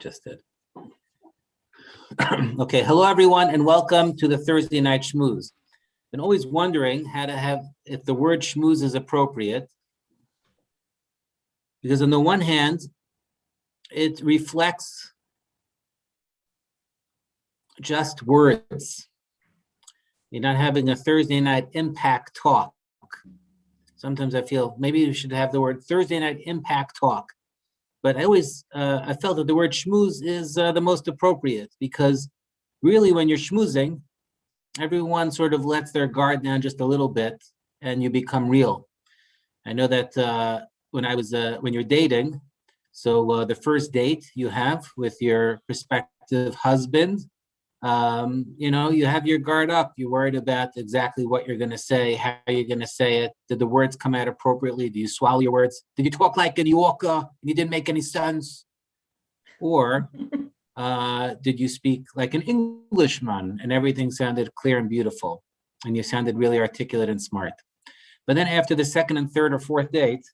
Just did. Okay, hello everyone, and welcome to the Thursday night schmooze. Been always wondering if the word schmooze is appropriate, because on the one hand, it reflects just words. You're not having a Thursday night impact talk. Sometimes I feel maybe you should have the word Thursday night impact talk. But I felt that the word schmooze is the most appropriate, because really when you're schmoozing, everyone sort of lets their guard down just a little bit and you become real. I know that when you're dating, so the first date you have with your prospective husband, you have your guard up. You're worried about exactly what you're going to say, how you're going to say it. Did the words come out appropriately? Do you swallow your words? Did you talk like a New Yorker and you didn't make any sense? Or did you speak like an Englishman and everything sounded clear and beautiful and you sounded really articulate and smart? But then after the second and third or fourth date,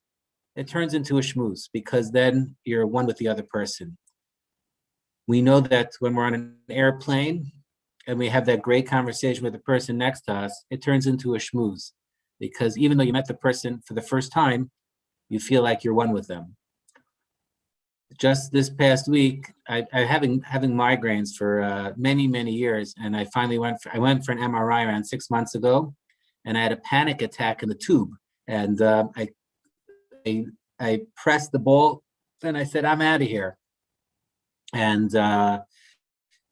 it turns into a schmooze, because then you're one with the other person. We know that when we're on an airplane and we have that great conversation with the person next to us, it turns into a schmooze, because even though you met the person for the first time, you feel like you're one with them. Just this past week, I having migraines for many, many years, and I finally went for an MRI around 6 months ago, and I had a panic attack in the tube, and I pressed the ball, and I said, I'm out of here. And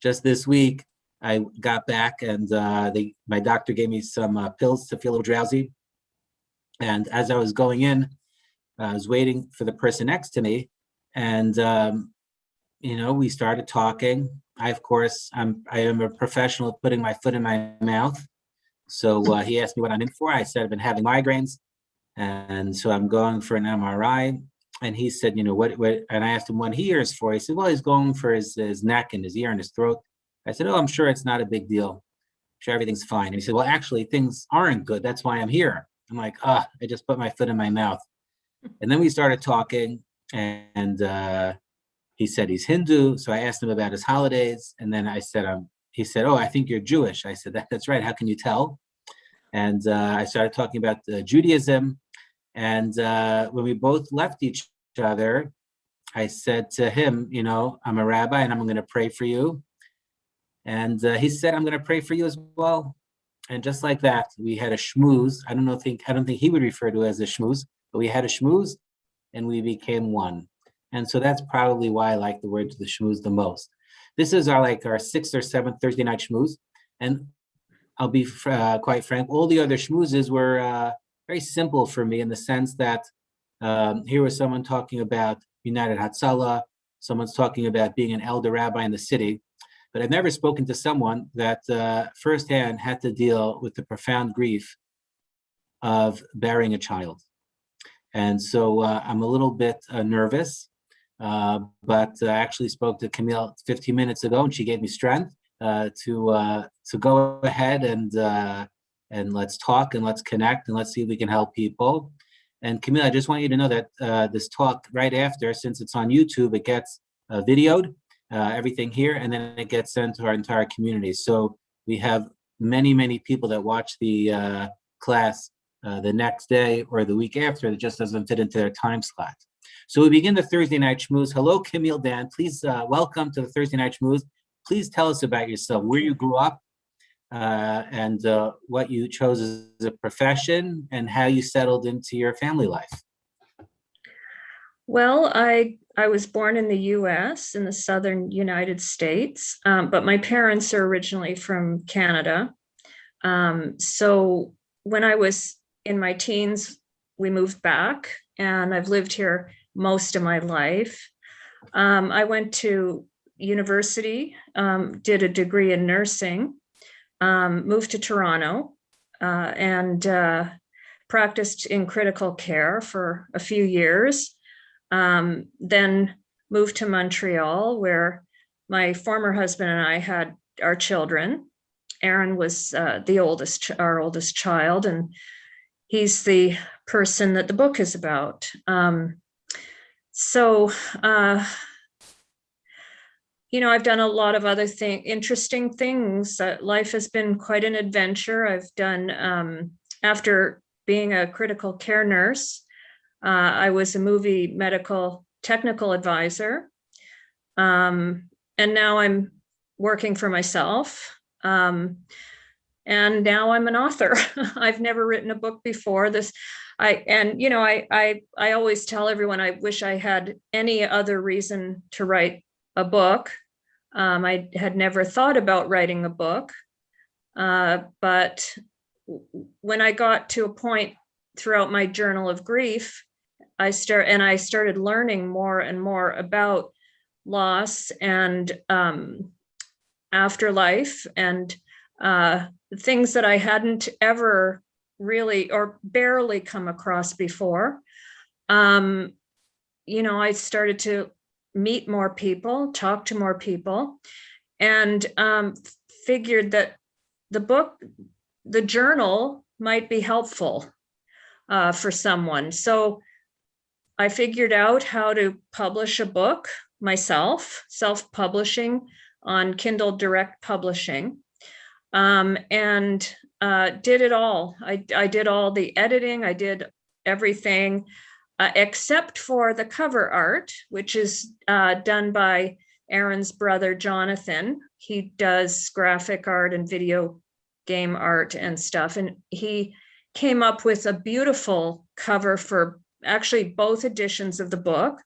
just this week, I got back, and my doctor gave me some pills to feel a little drowsy. And as I was going in, I was waiting for the person next to me, and we started talking. I am a professional at putting my foot in my mouth. So he asked me what I'm in for. I said I've been having migraines, and so I'm going for an MRI. And he said, what? And I asked him what he is for. He said, well, he's going for his neck and his ear and his throat. I said, oh, I'm sure it's not a big deal. I'm sure everything's fine. And he said, well, actually, things aren't good. That's why I'm here. I'm like, I just put my foot in my mouth. And then we started talking, and he said he's Hindu. So I asked him about his holidays. And then I said, he said, oh, I think you're Jewish. I said, that's right. How can you tell? And I started talking about Judaism. And when we both left each other, I said to him, I'm a rabbi and I'm going to pray for you. And he said, I'm going to pray for you as well. And just like that, we had a schmooze. I don't think he would refer to it as a schmooze, but we had a schmooze and we became one. And so that's probably why I like the word the schmooze the most. This is our sixth or seventh Thursday night schmooze. And I'll be quite frank, all the other schmoozes were very simple for me, in the sense that here was someone talking about United Hatzalah, someone's talking about being an elder rabbi in the city, but I've never spoken to someone that firsthand had to deal with the profound grief of burying a child. And so I'm a little bit nervous, but I actually spoke to Camille 15 minutes ago, and she gave me strength to go ahead and let's talk and let's connect and let's see if we can help people. And Camille, I just want you to know that this talk right after, since it's on YouTube, it gets videoed, everything here, and then it gets sent to our entire community. So we have many, many people that watch the class the next day or the week after that just doesn't fit into their time slot. So we begin the Thursday night schmooze. Hello, Camille, Dan. Please welcome to the Thursday night schmooze. Please tell us about yourself, where you grew up, and what you chose as a profession, and how you settled into your family life. Well, I was born in the U.S., in the southern United States, but my parents are originally from Canada. So when I was in my teens, we moved back, and I've lived here most of my life. I went to university, did a degree in nursing, moved to Toronto, and practiced in critical care for a few years. Then moved to Montreal, where my former husband and I had our children. Aaron was our oldest child, and he's the person that the book is about. So I've done a lot of other interesting things. Life has been quite an adventure. I've done, after being a critical care nurse, I was a movie medical technical advisor. And now I'm working for myself. And now I'm an author. I've never written a book before. I always tell everyone I wish I had any other reason to write a book. I had never thought about writing a book, but when I got to a point throughout my journal of grief, I started learning more and more about loss and afterlife and things that I hadn't ever really or barely come across before. I started to meet more people, talk to more people, and figured that the journal might be helpful for someone. So I figured out how to publish a book myself, self-publishing on Kindle Direct Publishing, and did it all. I did all the editing, I did everything except for the cover art, which is done by Aaron's brother, Jonathan. He does graphic art and video game art and stuff. And he came up with a beautiful cover for actually both editions of the book.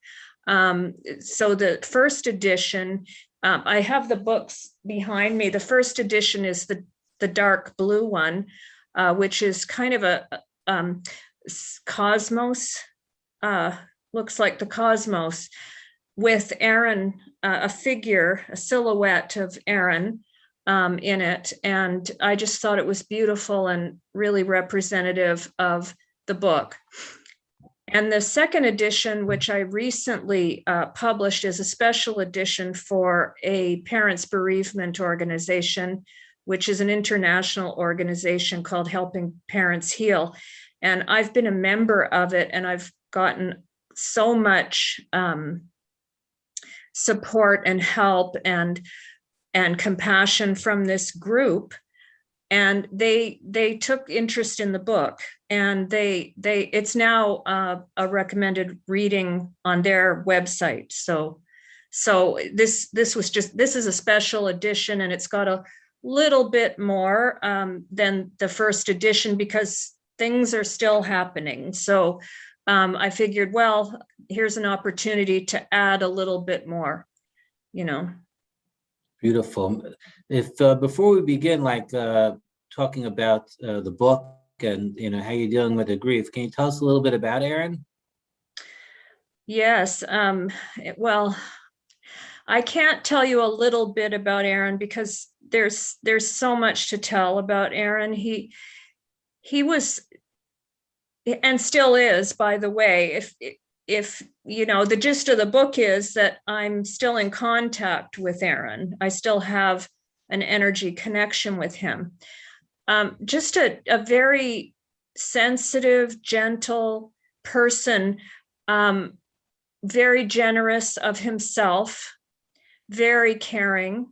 So the first edition, I have the books behind me. The first edition is the dark blue one, which is kind of a cosmos, looks like the cosmos, with Aaron, a figure, a silhouette of Aaron in it. And I just thought it was beautiful and really representative of the book. And the second edition, which I recently published, is a special edition for a parents' bereavement organization, which is an international organization called Helping Parents Heal. And I've been a member of it, and I've gotten so much support and help and compassion from this group. And they took interest in the book, and it's now a recommended reading on their website. So this is a special edition, and it's got a little bit more than the first edition because things are still happening. So I figured, well, here's an opportunity to add a little bit more, Beautiful. If before we begin, talking about the book and how you're dealing with the grief, can you tell us a little bit about Aaron? Yes. Well, I can't tell you a little bit about Aaron because there's so much to tell about Aaron. He was, and still is, by the way, if the gist of the book is that I'm still in contact with Aaron. I still have an energy connection with him. Just a very sensitive, gentle person, very generous of himself, very caring,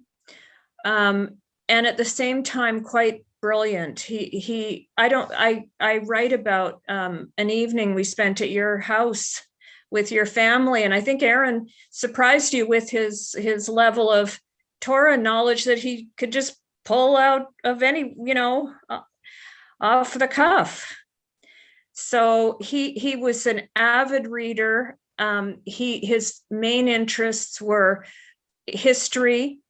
and at the same time quite brilliant. I write about an evening we spent at your house with your family, and I think Aaron surprised you with his level of Torah knowledge that he could just pull out of any, off the cuff. So he was an avid reader. His main interests were history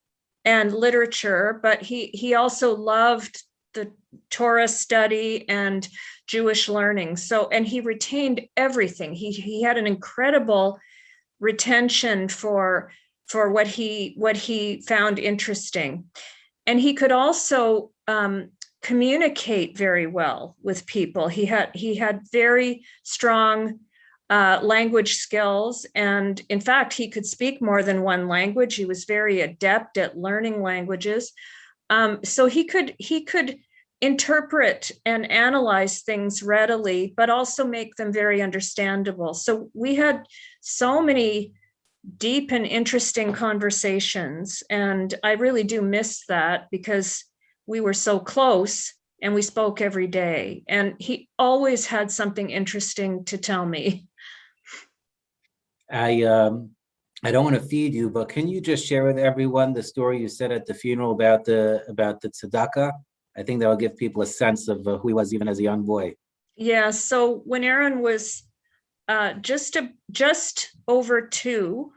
and literature, but he also loved the Torah study and Jewish learning. So, and he retained everything. He had an incredible retention for what he found interesting. And he could also communicate very well with people. He had very strong language skills. And in fact, he could speak more than one language. He was very adept at learning languages. So he could interpret and analyze things readily, but also make them very understandable. So we had so many deep and interesting conversations. And I really do miss that because we were so close and we spoke every day. And he always had something interesting to tell me. I don't want to feed you, but can you just share with everyone the story you said at the funeral about the tzedakah? I think that will give people a sense of who he was even as a young boy. Yeah. So when Aaron was just over 2,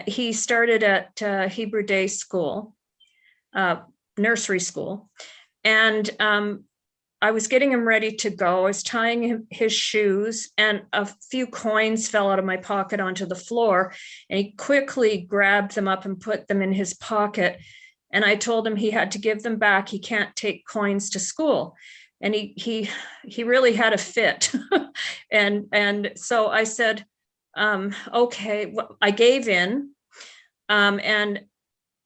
he started at Hebrew Day School, nursery school, and I was getting him ready to go. I was tying his shoes, and a few coins fell out of my pocket onto the floor, and he quickly grabbed them up and put them in his pocket. And I told him he had to give them back. He can't take coins to school. And he really had a fit. and so I said, okay, well, I gave in. And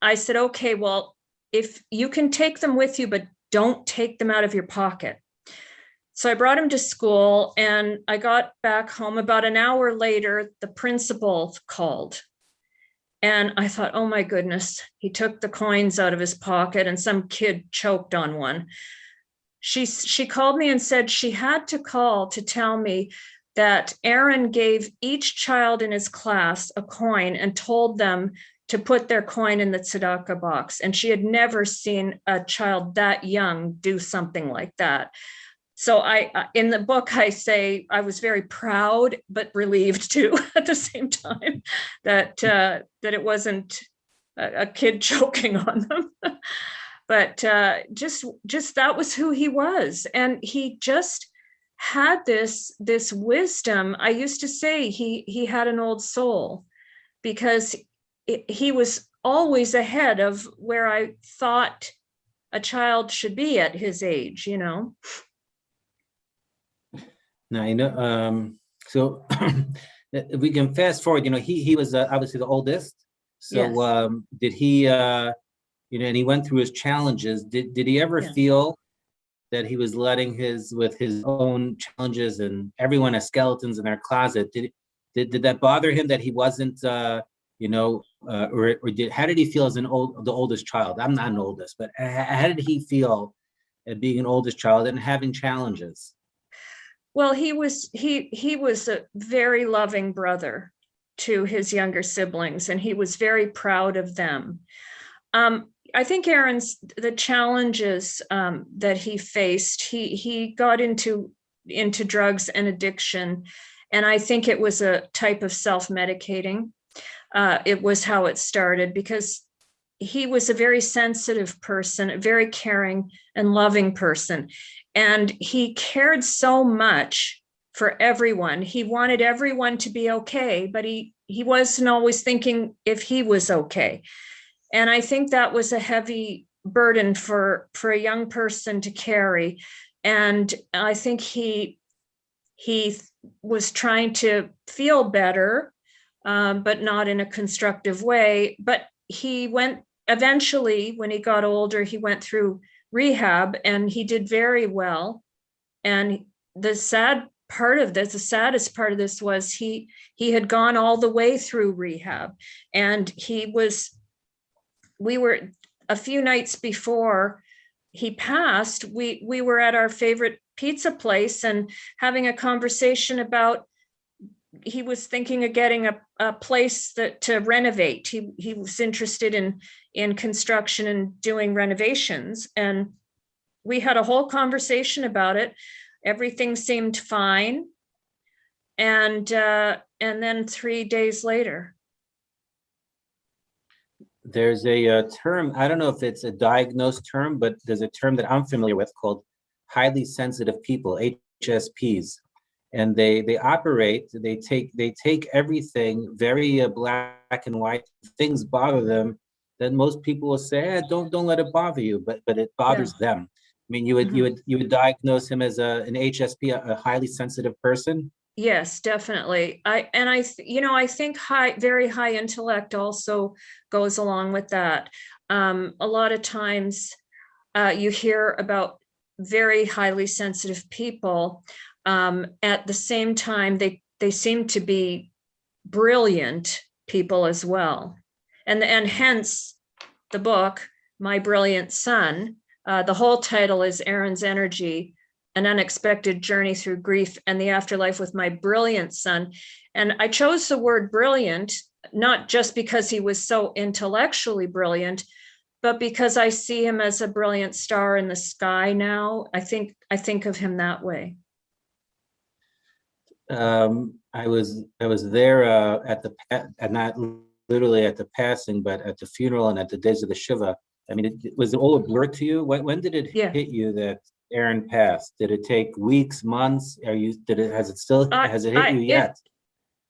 I said, okay, well, if you can take them with you, but don't take them out of your pocket. So I brought him to school, and I got back home. About an hour later, the principal called. And I thought, oh my goodness, he took the coins out of his pocket and some kid choked on one. She called me and said she had to call to tell me that Aaron gave each child in his class a coin and told them to put their coin in the tzedakah box. And she had never seen a child that young do something like that. So in the book, I say I was very proud, but relieved too at the same time that it wasn't a kid choking on them. But just that was who he was. And he just had this wisdom. I used to say he had an old soul, because he was always ahead of where I thought a child should be at his age, you know. Now, so if we can fast forward, he was obviously the oldest. So Yes. Did he, and he went through his challenges. Did he ever feel that he was letting with his own challenges, and everyone has skeletons in their closet? Did that bother him that he wasn't, how did he feel as the oldest child? I'm not an oldest, but how did he feel at being an oldest child and having challenges? Well, he was a very loving brother to his younger siblings, and he was very proud of them. I think the challenges that he faced, he got into drugs and addiction, and I think it was a type of self-medicating. It was how it started, because he was a very sensitive person, a very caring and loving person. And he cared so much for everyone. He wanted everyone to be okay, but he wasn't always thinking if he was okay. And I think that was a heavy burden for a young person to carry. And I think he was trying to feel better, but not in a constructive way. But eventually, when he got older, he went through rehab, and he did very well. And the saddest part of this was he had gone all the way through rehab, and we were a few nights before he passed, we were at our favorite pizza place and having a conversation about, he was thinking of getting a place to renovate. He was interested in construction and doing renovations. And we had a whole conversation about it. Everything seemed fine. And then 3 days later. There's a term, I don't know if it's a diagnosed term, but there's a term that I'm familiar with called highly sensitive people, HSPs. And they take everything very black and white. Things bother them, then most people will say, don't let it bother you, but it bothers them. I mean, you would diagnose him as an HSP, a highly sensitive person. Yes, definitely. I think very high intellect also goes along with that. A lot of times you hear about very highly sensitive people. At the same time, they seem to be brilliant people as well. And hence the book, My Brilliant Son. The whole title is Aaron's Energy, An Unexpected Journey Through Grief and the Afterlife with My Brilliant Son. And I chose the word brilliant, not just because he was so intellectually brilliant, but because I see him as a brilliant star in the sky now. I think of him that way. I was there not literally at the passing, but at the funeral and at the days of the Shiva. I mean, was it all a blur to you? When did it hit you that Aaron passed? Did it take weeks, months? Has it hit you yet?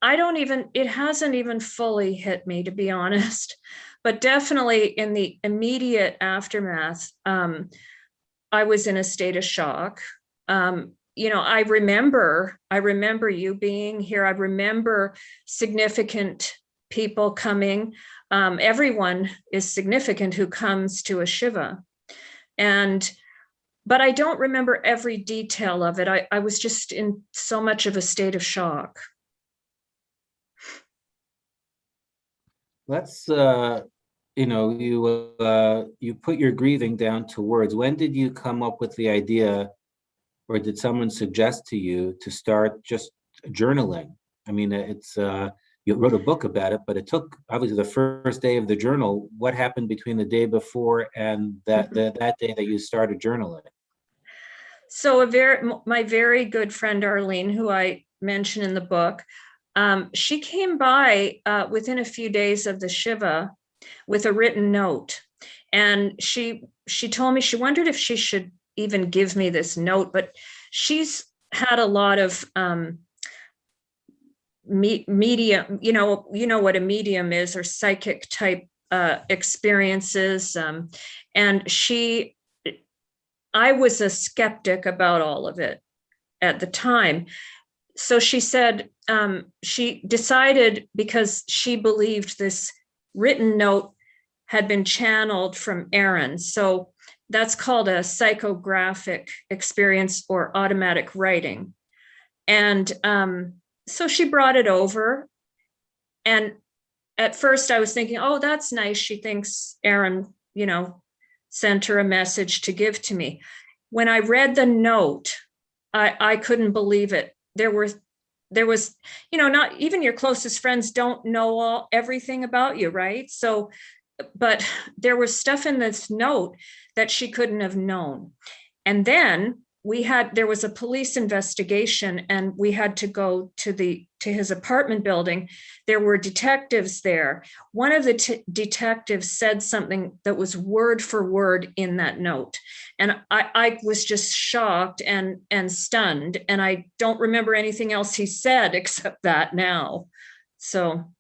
It hasn't even fully hit me, to be honest, but definitely in the immediate aftermath, I was in a state of shock. I remember you being here. I remember significant people coming. Everyone is significant who comes to a Shiva. But I don't remember every detail of it. I was just in so much of a state of shock. Let's, you put your grieving down to words. When did you come up with the idea, or did someone suggest to you to start just journaling? I mean, you wrote a book about it, but it took obviously the first day of the journal. What happened between the day before and that day that you started journaling? So my very good friend Arlene, who I mention in the book, she came by within a few days of the Shiva with a written note, and she told me she wondered if she should even give me this note, but she's had a lot of medium, you know what a medium is, or psychic type experiences, and I was a skeptic about all of it at the time. So she said she decided, because she believed this written note had been channeled from Aaron. So that's called a psychographic experience or automatic writing. And so she brought it over. And at first I was thinking, oh, that's nice. She thinks Aaron, sent her a message to give to me. When I read the note, I couldn't believe it. There was, not even your closest friends don't know everything about you, right? So, but there was stuff in this note that she couldn't have known. And then there was a police investigation, and we had to go to his apartment building. There were detectives there. One of the detectives said something that was word for word in that note. And I was just shocked and stunned. And I don't remember anything else he said except that now. So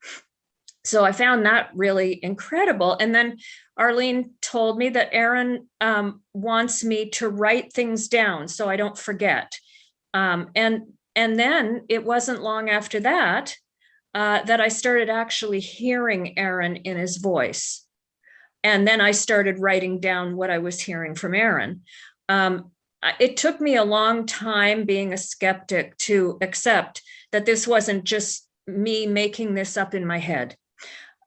I found that really incredible. And then Arlene told me that Aaron wants me to write things down so I don't forget. And then it wasn't long after that that I started actually hearing Aaron in his voice. And then I started writing down what I was hearing from Aaron. It took me a long time, being a skeptic, to accept that this wasn't just me making this up in my head.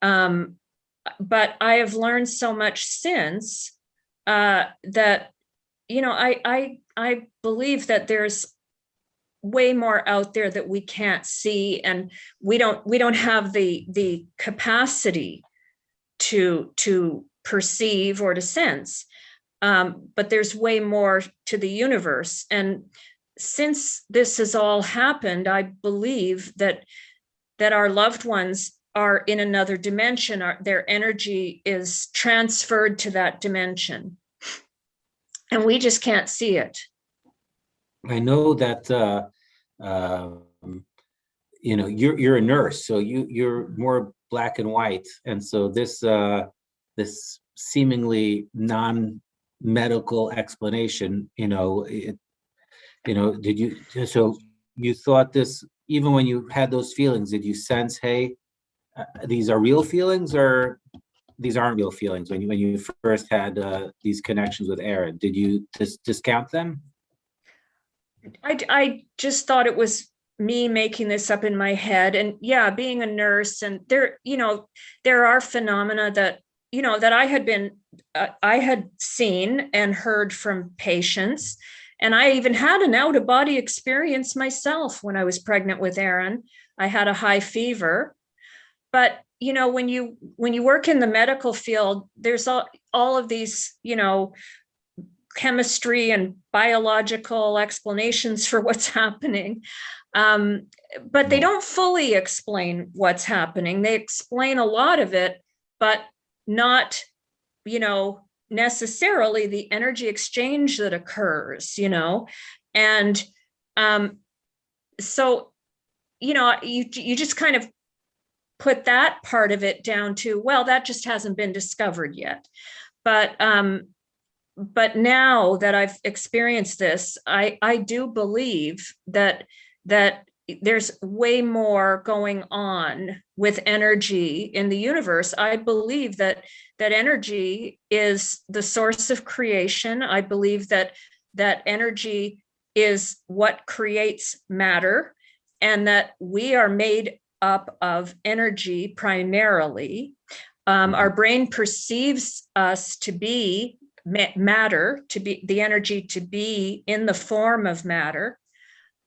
But I have learned so much since that, I believe that there's way more out there that we can't see, and we don't have the capacity to perceive or to sense. But there's way more to the universe. And since this has all happened, I believe that our loved ones are in another dimension. Their energy is transferred to that dimension, and we just can't see it. I know that you're a nurse, so you're more black and white, and so this seemingly non-medical explanation, did you? So you thought this, even when you had those feelings, did you sense, hey, these are real feelings, or these aren't real feelings? When you first had these connections with Aaron, did you discount them? I just thought it was me making this up in my head. And yeah, being a nurse, and there are phenomena that, that I had seen and heard from patients. And I even had an out-of-body experience myself when I was pregnant with Aaron. I had a high fever. But, when you work in the medical field, there's all of these, chemistry and biological explanations for what's happening. But they don't fully explain what's happening. They explain a lot of it, but not, necessarily the energy exchange that occurs, and so, you just kind of put that part of it down to, well, that just hasn't been discovered yet. But now that I've experienced this, I do believe that there's way more going on with energy in the universe. I believe that energy is the source of creation. I believe that energy is what creates matter, and that we are made up of energy primarily. Our brain perceives us to be matter, to be the energy, to be in the form of matter.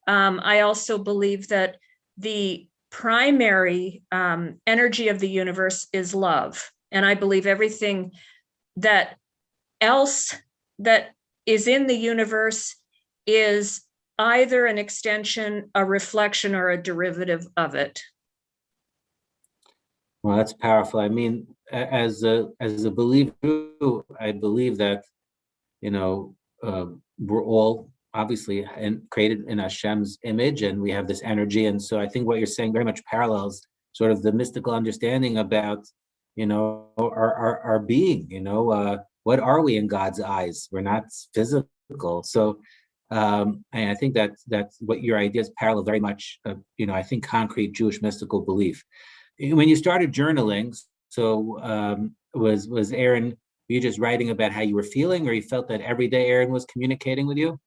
I also believe that the primary energy of the universe is love. And I believe everything that else that is in the universe is either an extension, a reflection, or a derivative of it. Well, that's powerful. I mean, as a believer, I believe that, we're all obviously created in Hashem's image, and we have this energy. And so I think what you're saying very much parallels sort of the mystical understanding about, our being, what are we in God's eyes? We're not physical. So and I think that's what your ideas parallel very much, I think concrete Jewish mystical belief. When you started journaling, so was Aaron, were you just writing about how you were feeling, or you felt that every day Aaron was communicating with you?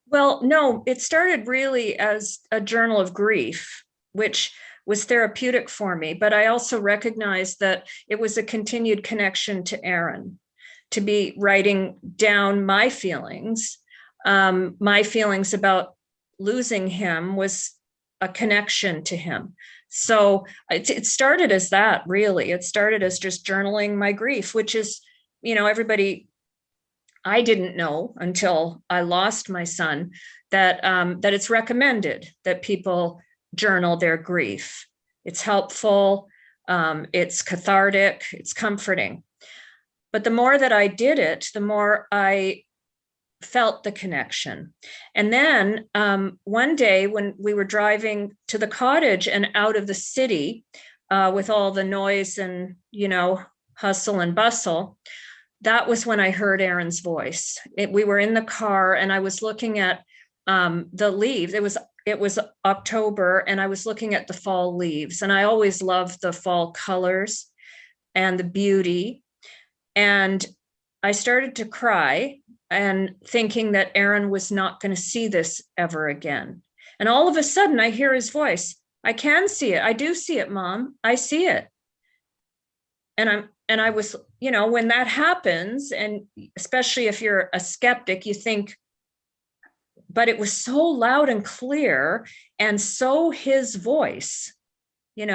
Well, no, it started really as a journal of grief, which was therapeutic for me. But I also recognized that it was a continued connection to Aaron, to be writing down my feelings. My feelings about losing him was a connection to him. So it started as that, really. It started as just journaling my grief, which is, everybody, I didn't know until I lost my son that it's recommended that people journal their grief. It's helpful, it's cathartic, it's comforting. But the more that I did it, the more I felt the connection. And then one day when we were driving to the cottage and out of the city with all the noise and, hustle and bustle, that was when I heard Aaron's voice. We were in the car and I was looking at the leaves. It was October and I was looking at the fall leaves, and I always loved the fall colors and the beauty. And I started to cry and thinking that Aaron was not going to see this ever again. And all of a sudden I hear his voice. I can see it. I do see it, Mom. I see it. And I was, when that happens, and especially if you're a skeptic, you think, but it was so loud and clear, and so his voice, it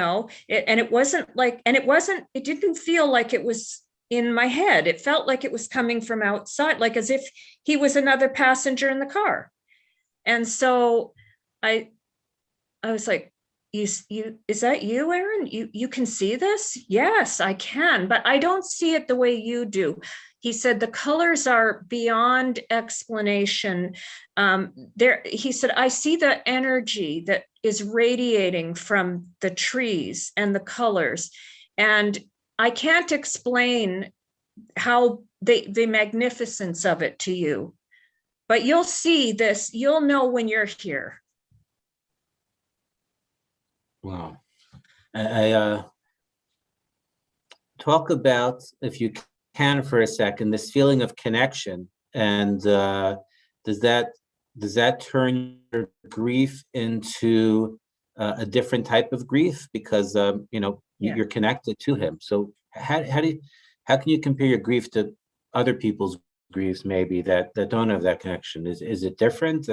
didn't feel like it was in my head. It felt like it was coming from outside, like as if he was another passenger in the car. And so I was like, is that you, Aaron? You can see this? Yes, I can, but I don't see it the way you do. He said, the colors are beyond explanation. He said, I see the energy that is radiating from the trees and the colors. And I can't explain how the magnificence of it to you, but you'll see this. You'll know when you're here. Wow. I talk about, if you can for a second, this feeling of connection. And does that does that turn your grief into a different type of grief because Yeah. you're connected to him? So how can you compare your grief to other people's griefs maybe that don't have that connection? Is it different?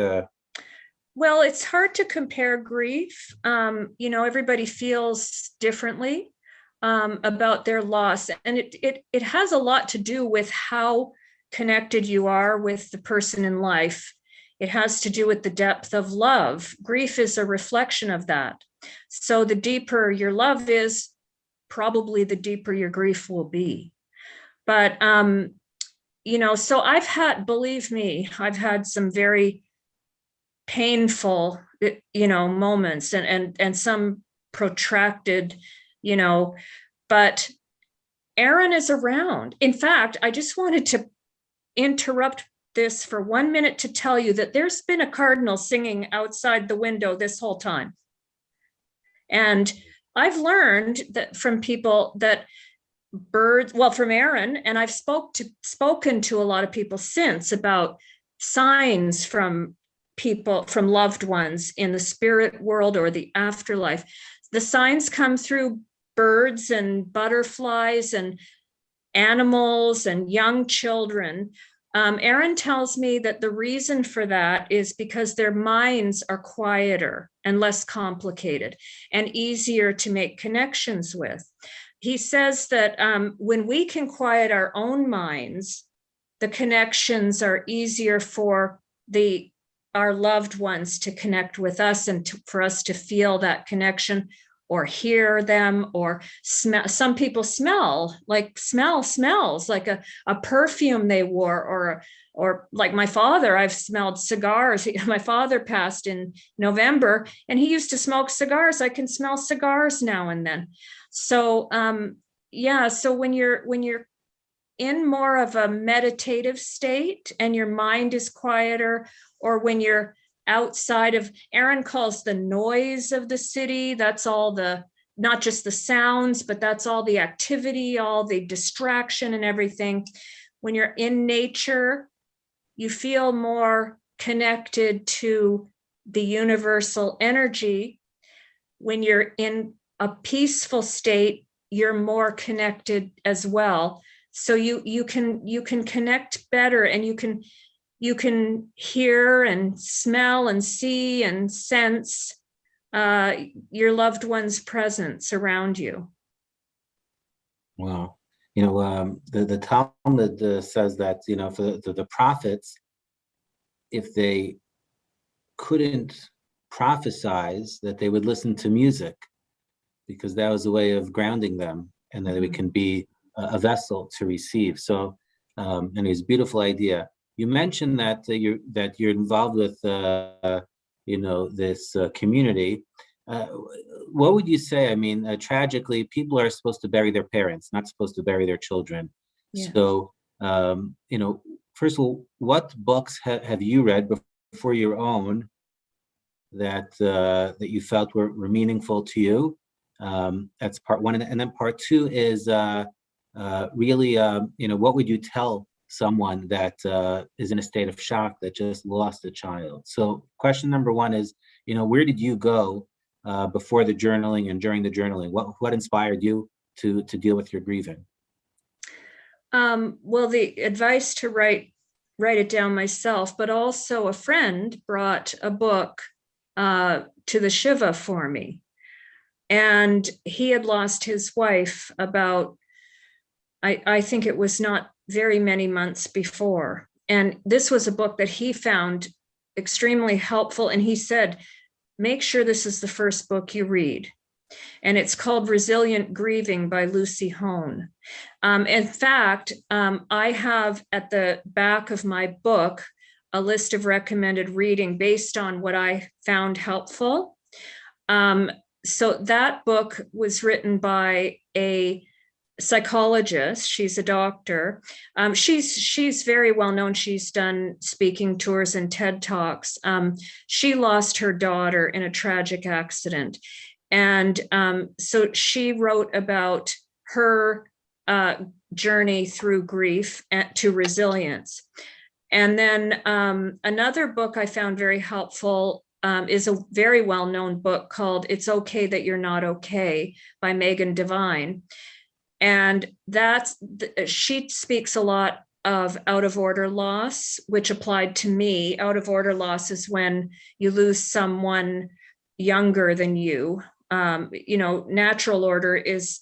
Well, it's hard to compare grief. Everybody feels differently about their loss, and it has a lot to do with how connected you are with the person in life. It has to do with the depth of love. Grief is a reflection of that. So the deeper your love is, probably the deeper your grief will be. But so believe me, I've had some very painful moments and some protracted, but Aaron is around. In fact, I just wanted to interrupt this for 1 minute to tell you that there's been a cardinal singing outside the window this whole time. And I've learned that from people that from Aaron, and I've spoken to a lot of people since about signs from people, from loved ones in the spirit world or the afterlife. The signs come through birds and butterflies and animals and young children. Aaron tells me that the reason for that is because their minds are quieter and less complicated and easier to make connections with. He says that when we can quiet our own minds, the connections are easier for our loved ones to connect with us and for us to feel that connection or hear them or smell. Some people smells like a perfume they wore, or like my father, I've smelled cigars. My father passed in November and he used to smoke cigars. I can smell cigars now and then. So so when you're in more of a meditative state and your mind is quieter, or when you're outside of, Aaron calls the noise of the city, that's all not just the sounds, but that's all the activity, all the distraction and everything. When you're in nature, you feel more connected to the universal energy. When you're in a peaceful state, you're more connected as well. So you can connect better, and you can hear and smell and see and sense your loved one's presence around you. Wow. The Talmud says that, for the prophets, if they couldn't prophesize, that they would listen to music, because that was a way of grounding them, and that we can be a vessel to receive. So, and it's a beautiful idea. You mentioned that you're involved with this community. What would you say? I mean, tragically, people are supposed to bury their parents, not supposed to bury their children. Yeah. So, first of all, what books have you read before your own that you felt were meaningful to you? That's part one, and then part two is really, what would you tell someone that is in a state of shock that just lost a child? So question number one is, where did you go before the journaling and during the journaling? What inspired you to deal with your grieving? Well, the advice to write it down myself, but also a friend brought a book to the Shiva for me. And he had lost his wife about, I think it was not very many months before. And this was a book that he found extremely helpful. And he said, make sure this is the first book you read. And it's called Resilient Grieving by Lucy Hone. In fact, I have at the back of my book a list of recommended reading based on what I found helpful. So that book was written by a psychologist. She's a doctor. She's very well known. She's done speaking tours and TED Talks. She lost her daughter in a tragic accident. And so she wrote about her journey through grief to resilience. And then another book I found very helpful is a very well-known book called It's Okay That You're Not Okay by Megan Devine. And she speaks a lot of out of order loss, which applied to me. Out of order loss is when you lose someone younger than you. Natural order is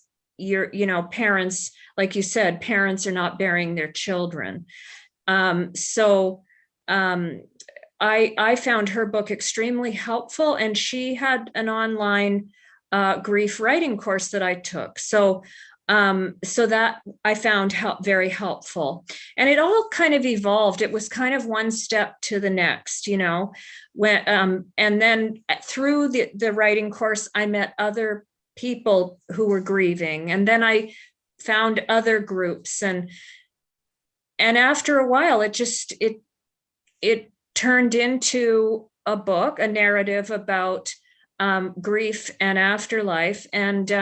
parents, like you said, parents are not burying their children. I found her book extremely helpful, and she had an online grief writing course that I took. So that I found very helpful. And it all kind of evolved. It was kind of one step to the next, and then through the writing course, I met other people who were grieving. And then I found other groups. And after a while, it turned into a book, a narrative about grief and afterlife, and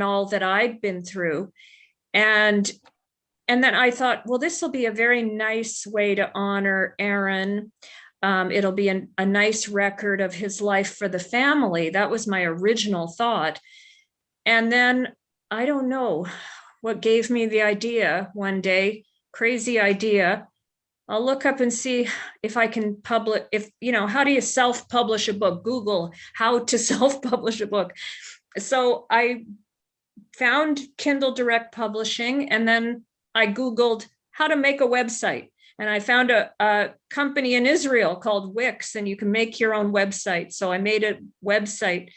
all that I'd been through. And then I thought, well, this will be a very nice way to honor Aaron. It'll be a nice record of his life for the family. That was my original thought. And then I don't know what gave me the idea one day, crazy idea. I'll look up and see if I can publish, how do you self-publish a book? Google how to self-publish a book. So I found Kindle Direct Publishing, and then I Googled how to make a website. And I found a company in Israel called Wix, and you can make your own website. So I made a website.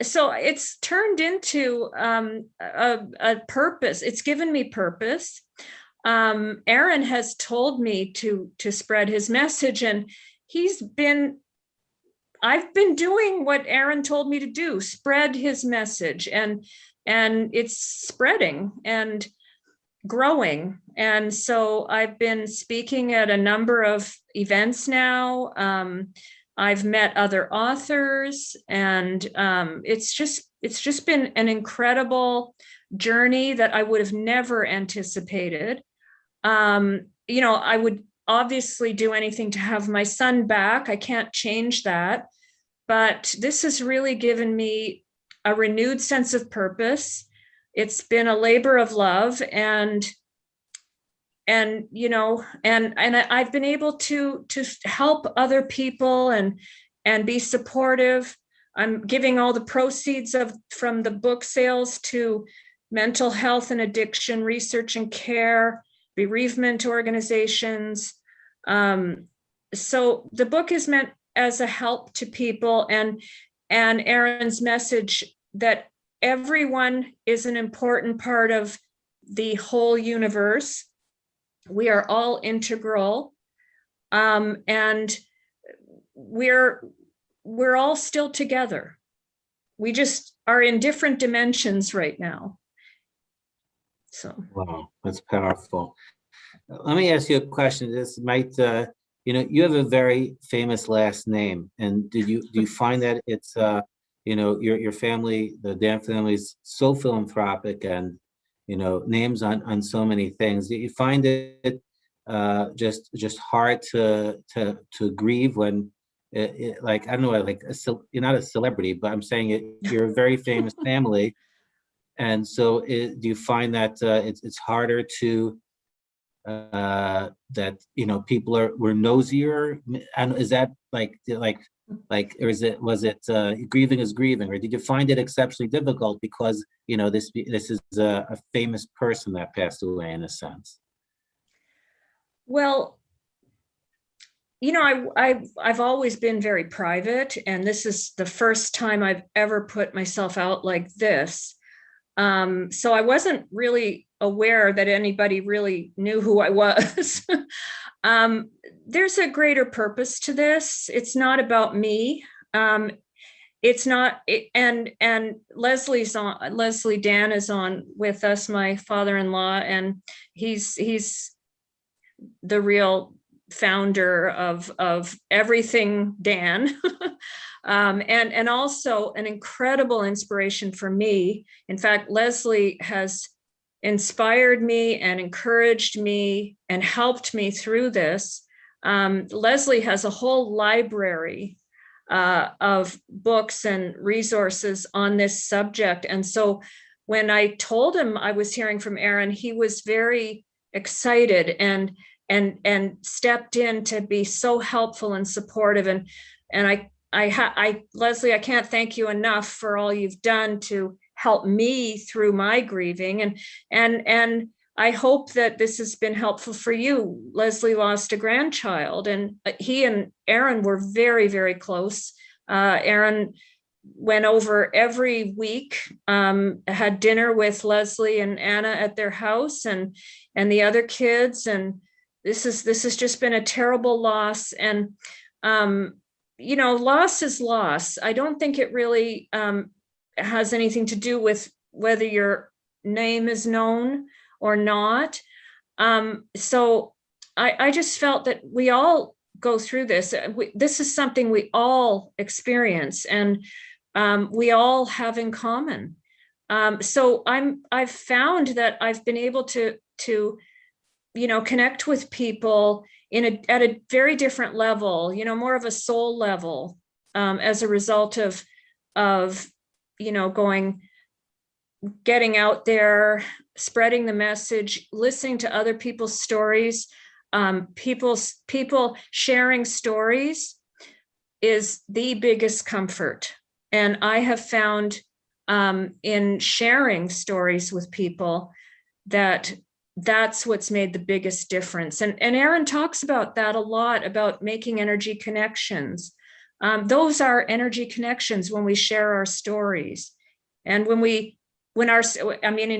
So it's turned into a purpose. It's given me purpose. Aaron has told me to spread his message, and I've been doing what Aaron told me to do, spread his message, and it's spreading and growing. And so I've been speaking at a number of events now. I've met other authors, and it's just been an incredible journey that I would have never anticipated. I would obviously do anything to have my son back. I can't change that, but this has really given me a renewed sense of purpose. It's been a labor of love, and I've been able to help other people and be supportive. I'm giving all the proceeds from the book sales to mental health and addiction research and care, bereavement organizations. So the book is meant as a help to people, and Aaron's message that everyone is an important part of the whole universe. We are all integral, and we're all still together. We just are in different dimensions right now. So. Wow, that's powerful. Let me ask you a question. This might, you have a very famous last name, and do you find that it's, your family, the Dan family, is so philanthropic, and names on so many things. Do you find it just hard to grieve when, like, I don't know, like you're not a celebrity, but I'm saying you're a very famous family. And so do you find that it's harder to that people were nosier, and is that like or was it grieving is grieving, or did you find it exceptionally difficult because this is a famous person that passed away in a sense? Well, I've always been very private, and this is the first time I've ever put myself out like this. So I wasn't really aware that anybody really knew who I was. There's a greater purpose to this. It's not about me. It's not, and Leslie Dan is on with us, my father-in-law, and he's the real founder of everything Dan. And also an incredible inspiration for me. In fact, Leslie has inspired me and encouraged me and helped me through this. Leslie has a whole library of books and resources on this subject. And so when I told him I was hearing from Aaron, he was very excited and stepped in to be so helpful and supportive. And Leslie, I can't thank you enough for all you've done to help me through my grieving. And I hope that this has been helpful for you. Leslie lost a grandchild, and he and Aaron were very, very close. Aaron went over every week, had dinner with Leslie and Anna at their house and the other kids. And this has just been a terrible loss. And, loss is loss. I don't think it really has anything to do with whether your name is known or not. So I just felt that we all go through this. This is something we all experience and we all have in common. So I've found that I've been able to connect with people at a very different level, more of a soul level, as a result of getting out there, spreading the message, listening to other people's stories. People sharing stories is the biggest comfort. And I have found in sharing stories with people that's what's made the biggest difference. And Aaron talks about that a lot, about making energy connections. Those are energy connections when we share our stories. And in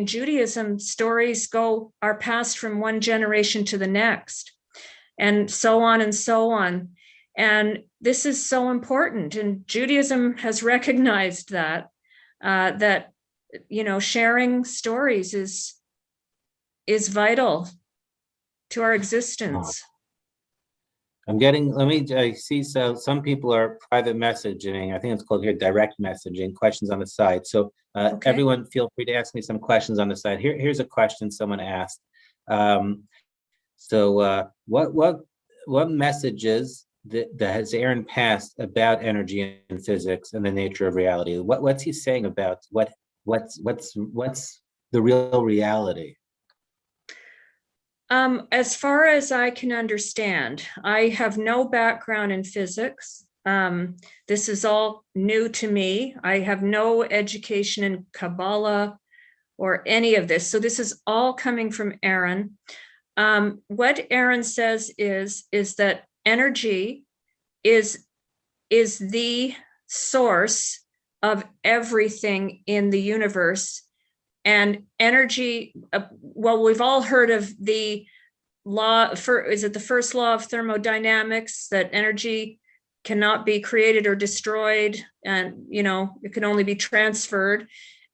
Judaism, stories are passed from one generation to the next, and so on and so on. And this is so important. And Judaism has recognized that sharing stories is vital to our existence. I see, so some people are private messaging. I think it's called here direct messaging, questions on the side. So Okay. Everyone feel free to ask me some questions on the side. Here's a question someone asked. What messages that has Aaron passed about energy and physics and the nature of reality? What's he saying about what's the real reality? As far as I can understand, I have no background in physics. This is all new to me. I have no education in Kabbalah or any of this. So this is all coming from Aaron. What Aaron says is that energy is the source of everything in the universe. And energy, we've all heard of the law, is it the first law of thermodynamics, that energy cannot be created or destroyed, and it can only be transferred.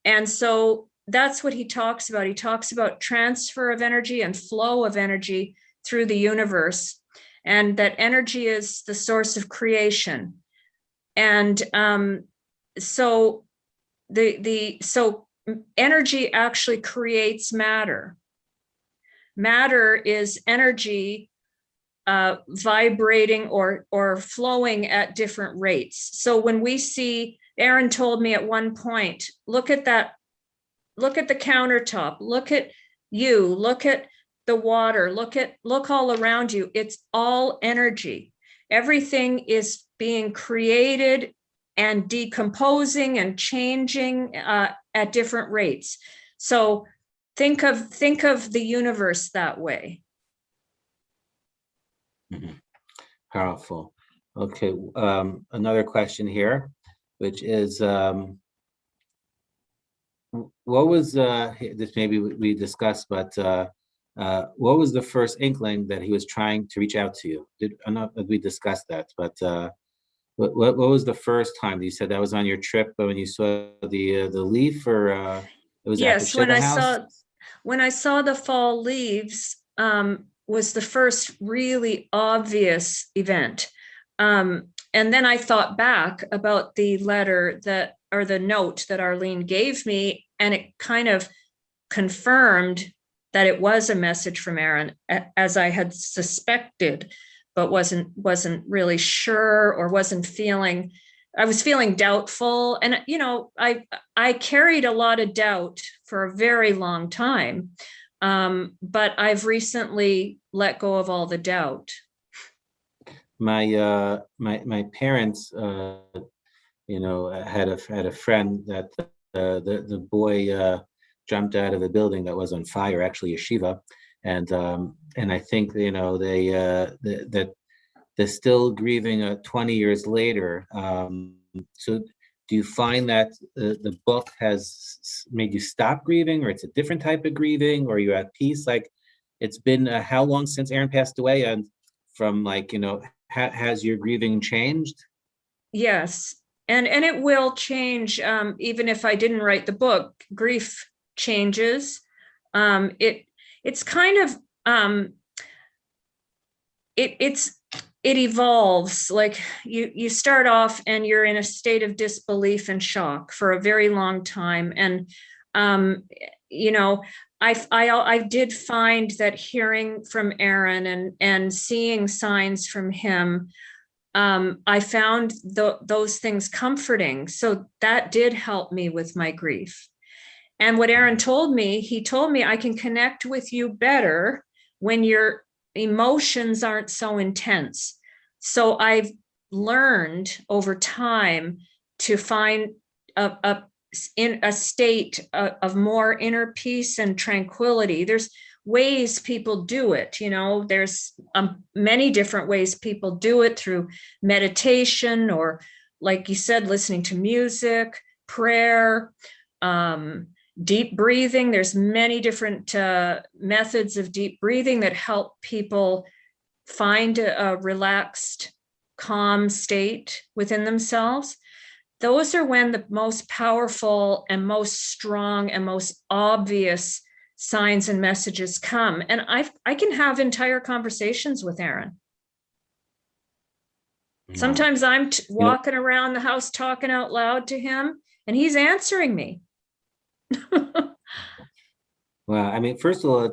And so that's what he talks about. He talks about transfer of energy and flow of energy through the universe, and that energy is the source of creation. And so energy actually creates matter. Matter is energy vibrating or flowing at different rates. So when we see, Aaron told me at one point, look at the countertop, look at you, look at the water, look all around you. It's all energy. Everything is being created and decomposing and changing at different rates. So think of the universe that way. Mm-hmm. Powerful. Okay, another question here, which is, what was this? Maybe we discussed, but what was the first inkling that he was trying to reach out to you? We discussed that, but what was the first time? You said that was on your trip, but when you saw the leaf, or it was at the Shiva house? When I saw the fall leaves, was the first really obvious event. And then I thought back about the letter or the note that Arlene gave me, and it kind of confirmed that it was a message from Aaron, as I had suspected, but wasn't really sure, or I was feeling doubtful. And, I carried a lot of doubt for a very long time. But I've recently let go of all the doubt. My parents, had a friend that the boy jumped out of a building that was on fire, actually a yeshiva, and I think that they're still grieving 20 years later. So do you find that the book has made you stop grieving, or it's a different type of grieving, or you're at peace? Like, it's been how long since Aaron passed away, and from has your grieving changed? Yes. And it will change. Even if I didn't write the book, grief changes. It's kind of, it evolves. Like you start off and you're in a state of disbelief and shock for a very long time. And, I did find that hearing from Aaron and seeing signs from him, I found those things comforting. So that did help me with my grief. And what Aaron told me, he told me I can connect with you better when your emotions aren't so intense. So I've learned over time to find in a state of more inner peace and tranquility. There's ways people do it. There's many different ways people do it, through meditation, or, like you said, listening to music, prayer, deep breathing. There's many different methods of deep breathing that help people find a relaxed, calm state within themselves. Those are when the most powerful and most strong and most obvious signs and messages come. And I can have entire conversations with Aaron. Sometimes I'm walking around the house talking out loud to him, and he's answering me. Well, I mean, first of all,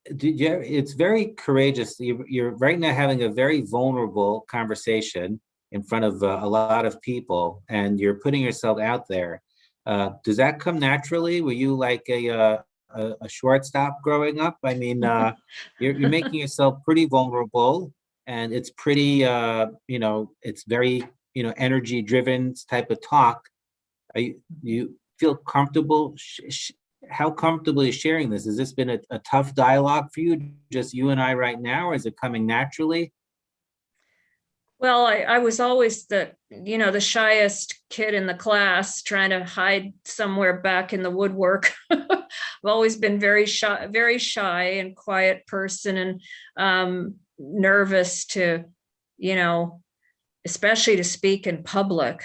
it's very courageous. You're right now having a very vulnerable conversation in front of a lot of people, and you're putting yourself out there. Does that come naturally? Were you like a shortstop growing up? I mean, you're making yourself pretty vulnerable, and it's pretty, it's very, energy driven type of talk. You feel comfortable? How comfortable are you sharing this? Has this been a tough dialogue for you, just you and I right now, or is it coming naturally? Well, I was always the shyest kid in the class, trying to hide somewhere back in the woodwork. I've always been very shy and quiet person, and nervous to, especially to speak in public.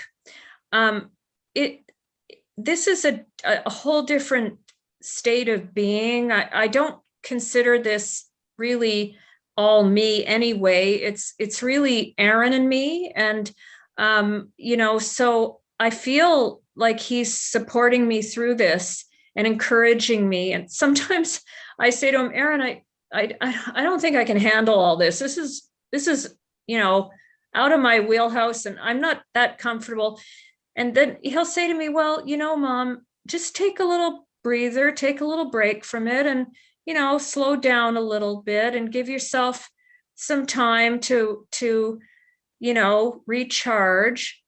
This is a whole different state of being. I don't consider this really all me anyway. It's really Aaron and me. And, so I feel like he's supporting me through this and encouraging me. And sometimes I say to him, Aaron, I don't think I can handle all this. This is, out of my wheelhouse, and I'm not that comfortable. And then he'll say to me, well, Mom, just take a little breather, take a little break from it, and, slow down a little bit and give yourself some time to recharge.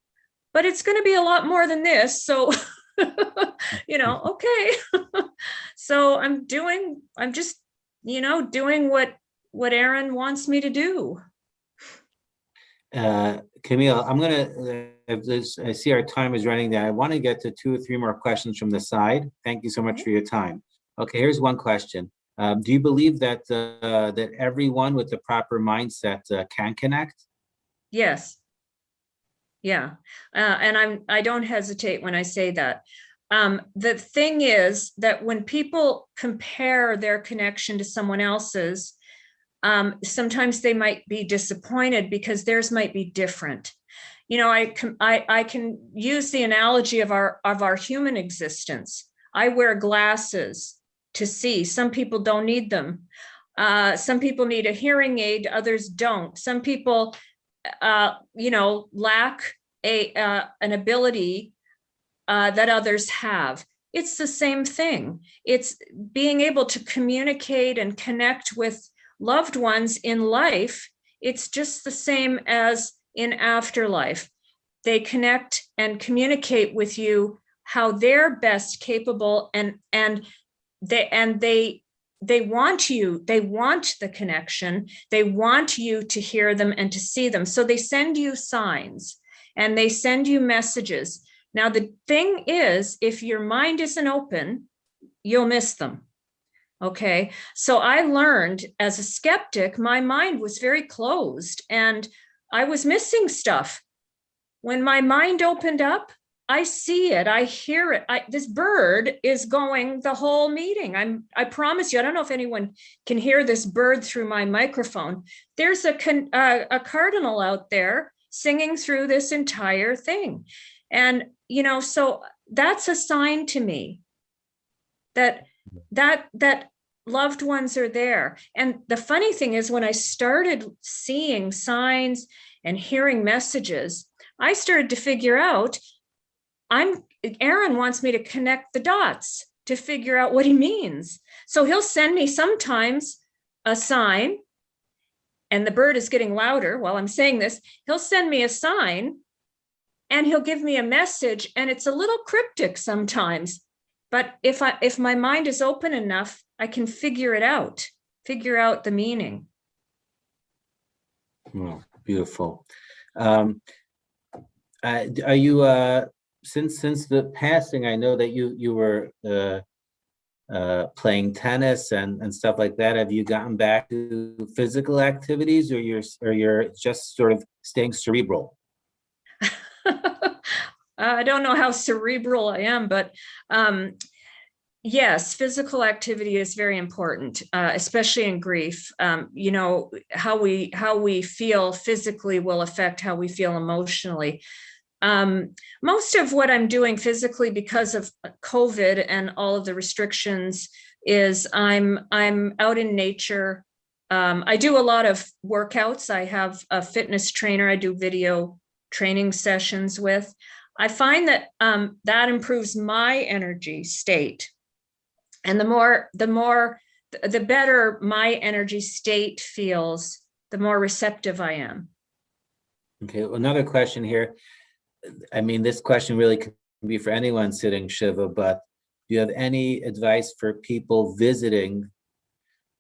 But it's going to be a lot more than this. So, okay. So I'm just, doing what Aaron wants me to do. Camille, I'm gonna, I see our time is running down. I want to get to 2 or 3 more questions from the side. Thank you so much for your time. Okay, here's one question. Do you believe that that everyone with the proper mindset can connect? Yes. Yeah. And I don't hesitate when I say that. The thing is that when people compare their connection to someone else's, sometimes they might be disappointed because theirs might be different. I can use the analogy of our human existence. I wear glasses to see. Some people don't need them. Some people need a hearing aid, others don't. Some people, lack an ability that others have. It's the same thing. It's being able to communicate and connect with loved ones in life. It's just the same as in afterlife. They connect and communicate with you how they're best capable, and they want you, they want the connection, they want you to hear them and to see them. So they send you signs and they send you messages. Now, the thing is, if your mind isn't open, you'll miss them. Okay. So I learned as a skeptic, my mind was very closed and I was missing stuff. When my mind opened up, I see it, I hear it. This bird is going the whole meeting. I promise you, I don't know if anyone can hear this bird through my microphone. There's a cardinal out there singing through this entire thing. And, so that's a sign to me that loved ones are there. And the funny thing is, when I started seeing signs and hearing messages, I started to figure out, Aaron wants me to connect the dots to figure out what he means. So he'll send me sometimes a sign, and the bird is getting louder while I'm saying this. He'll send me a sign and he'll give me a message, and it's a little cryptic sometimes. But if my mind is open enough, I can figure out the meaning. Oh, beautiful. Are you since the passing? I know that you were playing tennis and stuff like that. Have you gotten back to physical activities, or you're just sort of staying cerebral? I don't know how cerebral I am, but yes, physical activity is very important, especially in grief. How we feel physically will affect how we feel emotionally. Most of what I'm doing physically because of COVID and all of the restrictions is I'm out in nature. I do a lot of workouts. I have a fitness trainer I do video training sessions with. I find that that improves my energy state. And the better my energy state feels, the more receptive I am. Okay, another question here. I mean, this question really can be for anyone sitting Shiva, but do you have any advice for people visiting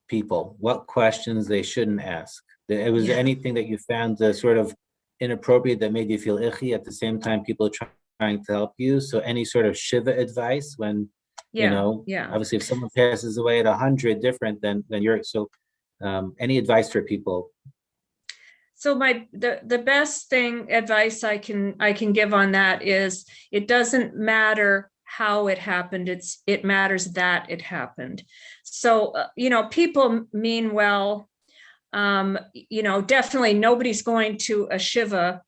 people? What questions they shouldn't ask? Was there anything that you found sort of inappropriate that made you feel icky, at the same time people are trying to help you? So any sort of Shiva advice when, obviously if someone passes away at 100 different than you're, so any advice for people? So the best advice I can give on that is, it doesn't matter how it happened. It matters that it happened. So, people mean well. Definitely nobody's going to a Shiva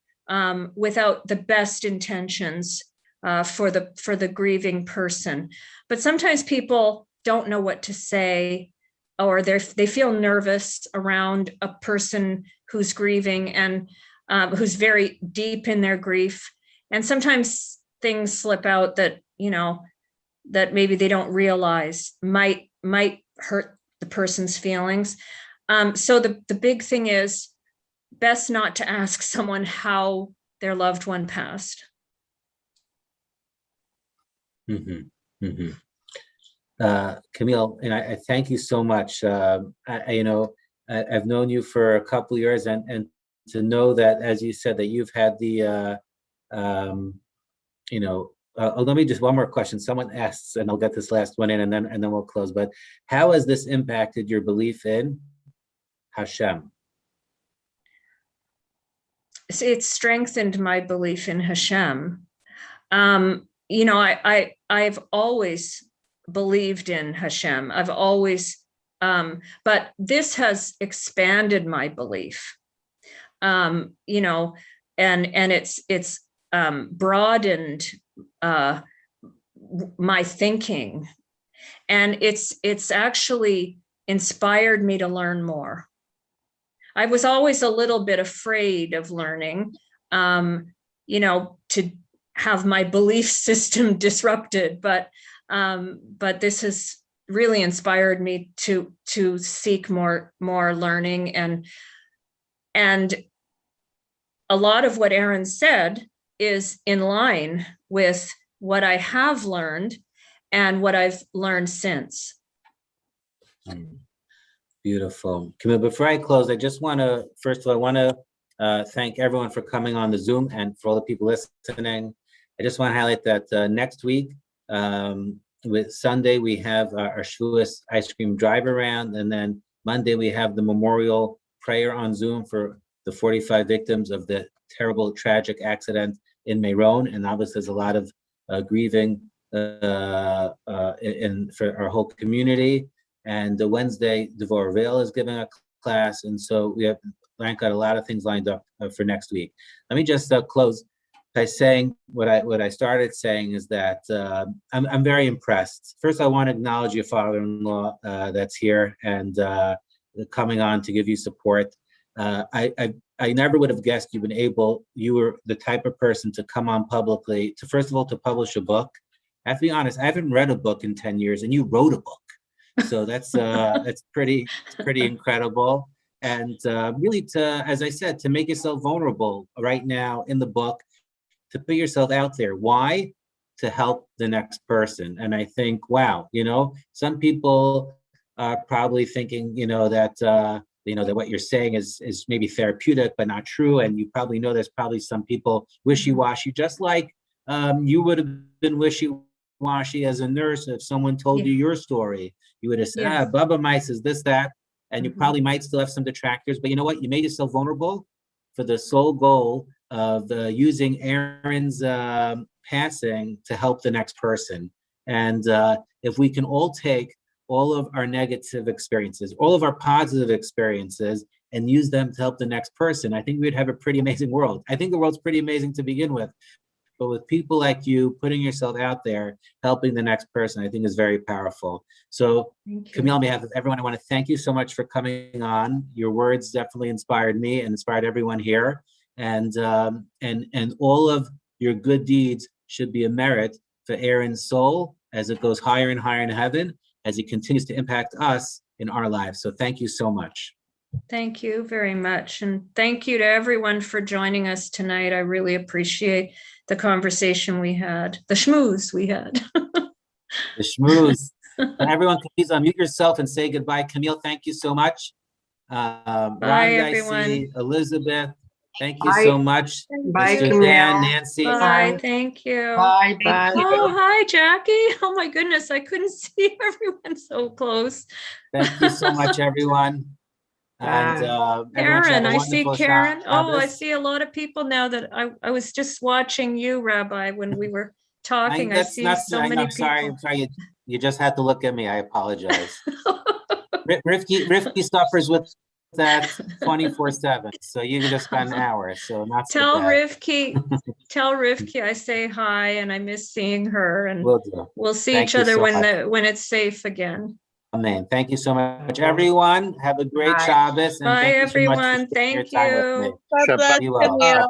without the best intentions for the grieving person. But sometimes people don't know what to say, or they feel nervous around a person who's grieving and who's very deep in their grief. And sometimes things slip out that, that maybe they don't realize might hurt the person's feelings. So the big thing is, best not to ask someone how their loved one passed. Mm-hmm. Mm-hmm. Camille, and I thank you so much. I've known you for a couple of years, and to know that, as you said, that you've had the, let me just one more question. Someone asks, and I'll get this last one in, and then we'll close. But how has this impacted your belief in Hashem? It's strengthened my belief in Hashem. I've always believed in Hashem. I've always, but this has expanded my belief. And it's broadened my thinking. And it's actually inspired me to learn more. I was always a little bit afraid of learning, to have my belief system disrupted, but this has really inspired me to seek more learning, and a lot of what Aaron said is in line with what I have learned and what I've learned since. Beautiful. Camille, before I close, I just want to, first of all, I want to thank everyone for coming on the Zoom, and for all the people listening. I just want to highlight that next week, with Sunday, we have our Schmooze ice cream drive around, and then Monday we have the memorial prayer on Zoom for the 45 victims of the terrible, tragic accident in Meron. And obviously there's a lot of grieving for our whole community. And the Wednesday, Devorah Veil is giving a class. And so we have got a lot of things lined up for next week. Let me just close by saying what I started saying is that I'm very impressed. First, I want to acknowledge your father-in-law that's here and coming on to give you support. I never would have guessed you were the type of person to come on publicly to, first of all, to publish a book. I have to be honest, I haven't read a book in 10 years, and you wrote a book. So that's pretty incredible. And really as I said, to make yourself vulnerable right now in the book, to put yourself out there. Why? To help the next person. And I think, wow, some people are probably thinking, that what you're saying is maybe therapeutic, but not true. And you probably know there's probably some people wishy-washy, just like you would have been wishy-washy as a nurse. If someone told you your story, you would have said, Bubba Mice is this, that, and you probably might still have some detractors, but you know what? You made yourself vulnerable for the sole goal of using Aaron's passing to help the next person. And if we can all take all of our negative experiences, all of our positive experiences, and use them to help the next person, I think we'd have a pretty amazing world. I think the world's pretty amazing to begin with, but with people like you putting yourself out there, helping the next person, I think is very powerful. So Camille, on behalf of everyone, I want to thank you so much for coming on. Your words definitely inspired me and inspired everyone here. And all of your good deeds should be a merit for Aaron's soul as it goes higher and higher in heaven, as he continues to impact us in our lives. So thank you so much. Thank you very much. And thank you to everyone for joining us tonight. I really appreciate the conversation we had, the schmooze we had. The schmooze. And everyone, please unmute yourself and say goodbye. Camille, thank you so much. Bye, everyone. Elizabeth, thank you so much. Bye, Mr. Camille. Dan, Nancy. Bye, thank you. Bye. Oh, hi, Jackie. Oh my goodness, I couldn't see everyone so close. Thank you so much, everyone. And Karen, I see Karen. Shabbos. I see a lot of people now that I was just watching you, Rabbi, when we were talking. I see so many people. I'm sorry. You just had to look at me. I apologize. Rifki suffers with that 24/7, so you can just spend hours. So not tell Rifki I say hi and I miss seeing her, and we'll see each other when it's safe again. Amen. Thank you so much, everyone. Have a great Shabbos. Bye, everyone. Thank you. God bless you. Bye.